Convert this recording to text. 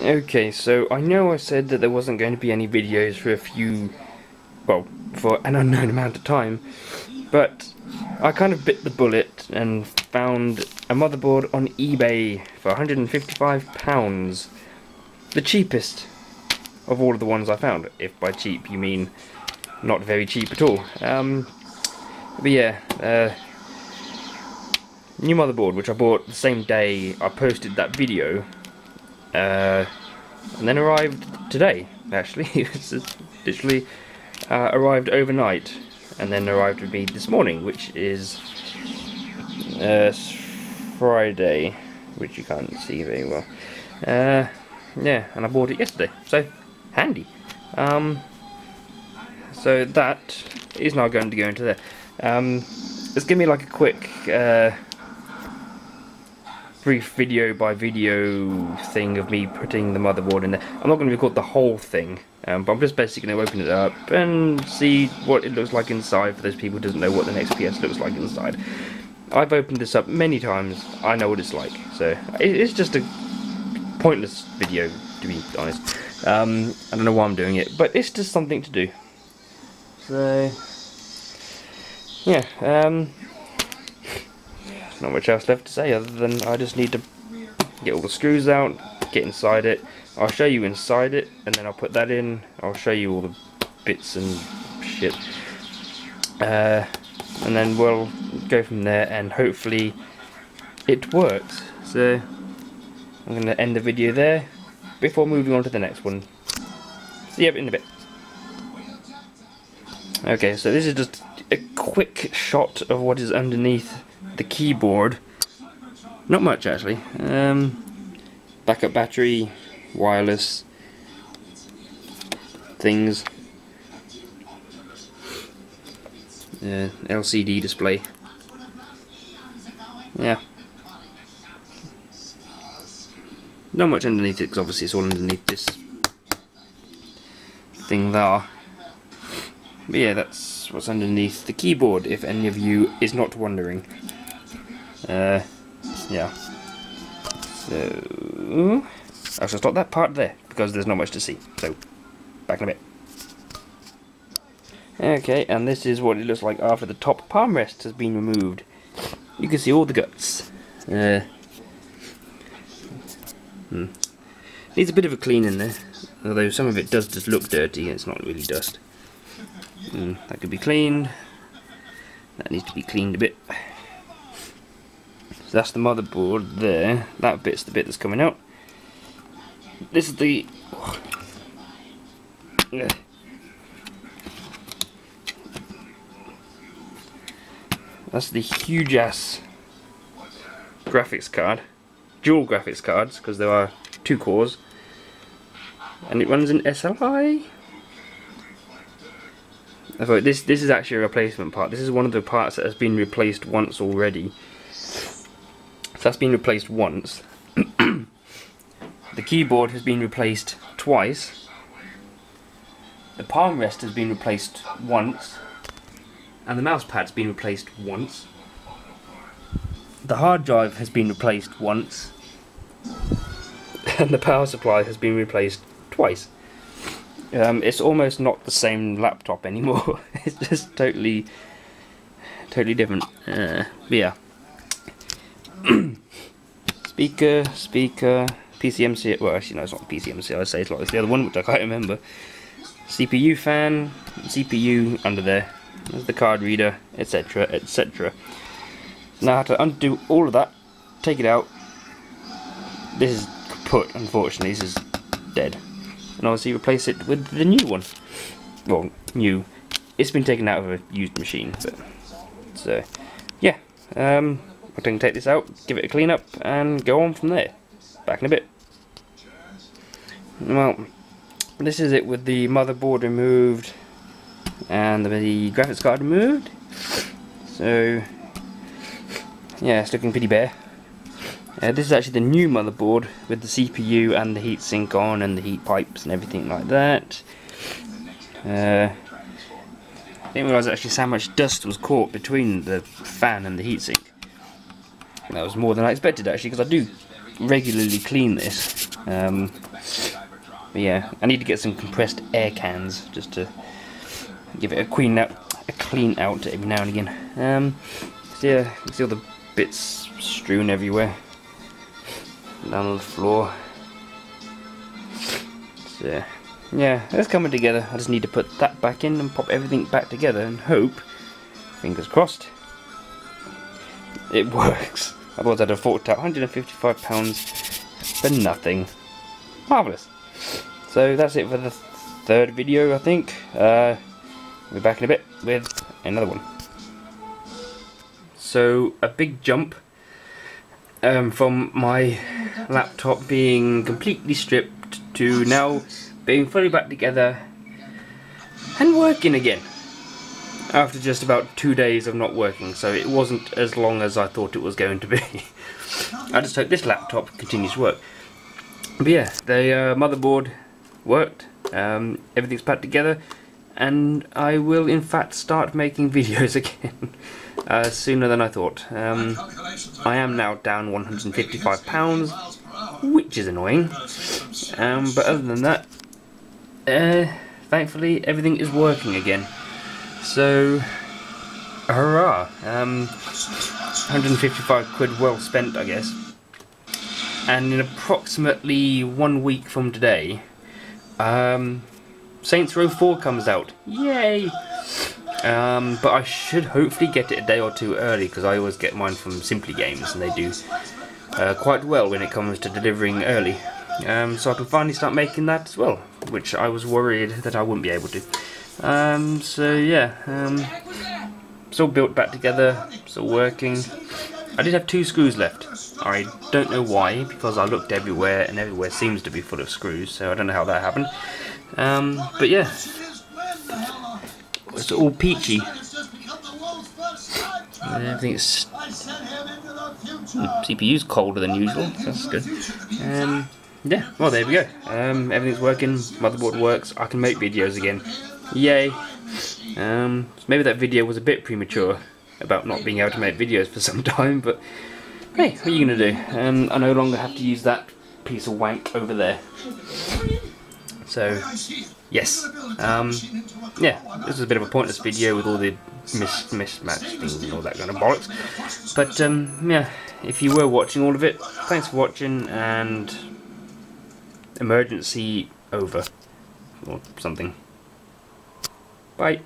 Okay, so I know I said that there wasn't going to be any videos for for an unknown amount of time, but I kind of bit the bullet and found a motherboard on eBay for £155. The cheapest of all of the ones I found, if by cheap you mean not very cheap at all. But yeah, new motherboard, which I bought the same day I posted that video, and then arrived today, actually. It's literally arrived overnight, and then arrived with me this morning, which is Friday, which you can't see very well. Yeah, and I bought it yesterday, so handy. So that is now going to go into there. Let's give me like a quick brief video by video thing of me putting the motherboard in there. I'm not going to record the whole thing, but I'm just basically going to open it up and see what it looks like inside for those people who doesn't know what an XPS looks like inside. I've opened this up many times, I know what it's like, so it's just a pointless video, to be honest. I don't know why I'm doing it, but it's just something to do. So yeah, not much else left to say other than I just need to get all the screws out, get inside it. I'll show you inside it, and then I'll put that in. I'll show you all the bits and shit, and then we'll go from there, and hopefully it works. So I'm going to end the video there before moving on to the next one. See you in a bit. Okay, so this is just a quick shot of what is underneath the keyboard. Not much actually. Backup battery, wireless things, LCD display. Yeah. Not much underneath it because obviously it's all underneath this thing there. But yeah, that's what's underneath the keyboard, if any of you is not wondering. Yeah. So I shall stop that part there because there's not much to see. So back in a bit. Okay, and this is what it looks like after the top palm rest has been removed. You can see all the guts. Needs a bit of a clean in there, although some of it does just look dirty and it's not really dust. That could be cleaned. That needs to be cleaned a bit. So that's the motherboard there. That bit's the bit that's coming out. This is the... That's the huge ass graphics card. Dual graphics cards, because there are 2 cores. And it runs in SLI. I thought this is actually a replacement part. This is one of the parts that has been replaced once already. So that's been replaced once. The keyboard has been replaced twice. The palm rest has been replaced once. And the mouse pad's been replaced once. The hard drive has been replaced once. And the power supply has been replaced twice. It's almost not the same laptop anymore. It's just totally different. But yeah. Speaker, PCMC. Well, actually, no, it's not PCMC. I say it's like it's the other one, which I can't remember. CPU fan, CPU under there. There's the card reader, etc., etc. Now I have to undo all of that, take it out. This is kaput, unfortunately. This is dead. And obviously replace it with the new one. Well, new. It's been taken out of a used machine, but so yeah. I'm going to take this out, give it a clean up, and go on from there. Back in a bit. Well, this is it with the motherboard removed and the graphics card removed. So yeah, it's looking pretty bare. This is actually the new motherboard with the CPU and the heatsink on and the heat pipes and everything like that. I didn't realise actually how much dust was caught between the fan and the heatsink. That was more than I expected actually, because I do regularly clean this. But yeah, I need to get some compressed air cans just to give it a clean out every now and again. So yeah, you can see all the bits strewn everywhere down on the floor. So yeah, it's coming together. I just need to put that back in and pop everything back together and hope, fingers crossed, it works. Otherwise I'd have forked out £155 for nothing. Marvellous. So that's it for the third video, I think. We'll be back in a bit with another one. So a big jump from my laptop being completely stripped to now being fully back together and working again after just about 2 days of not working. So it wasn't as long as I thought it was going to be. I just hope this laptop continues to work. But yeah, the motherboard worked, everything's back together, and I will in fact start making videos again sooner than I thought. I am now down £155, which is annoying, but other than that, thankfully everything is working again. So hurrah, 155 quid well spent, I guess. And in approximately 1 week from today, Saints Row 4 comes out. Yay! But I should hopefully get it a day or two early, because I always get mine from Simply Games and they do quite well when it comes to delivering early. So I can finally start making that as well, which I was worried that I wouldn't be able to. So yeah, it's all built back together, it's all working. I did have 2 screws left. I don't know why, because I looked everywhere and everywhere seems to be full of screws, so I don't know how that happened. But yeah, it's all peachy. Everything's CPU's colder than usual, so that's good. Yeah, well there we go. Everything's working, motherboard works, I can make videos again. Yay! Maybe that video was a bit premature about not being able to make videos for some time, but hey, what are you gonna do? I no longer have to use that piece of wank over there. So, yes. Yeah, this was a bit of a pointless video with all the mismatched things and all that kind of bollocks. But, yeah, if you were watching all of it, thanks for watching, and emergency over. Or something. Bye.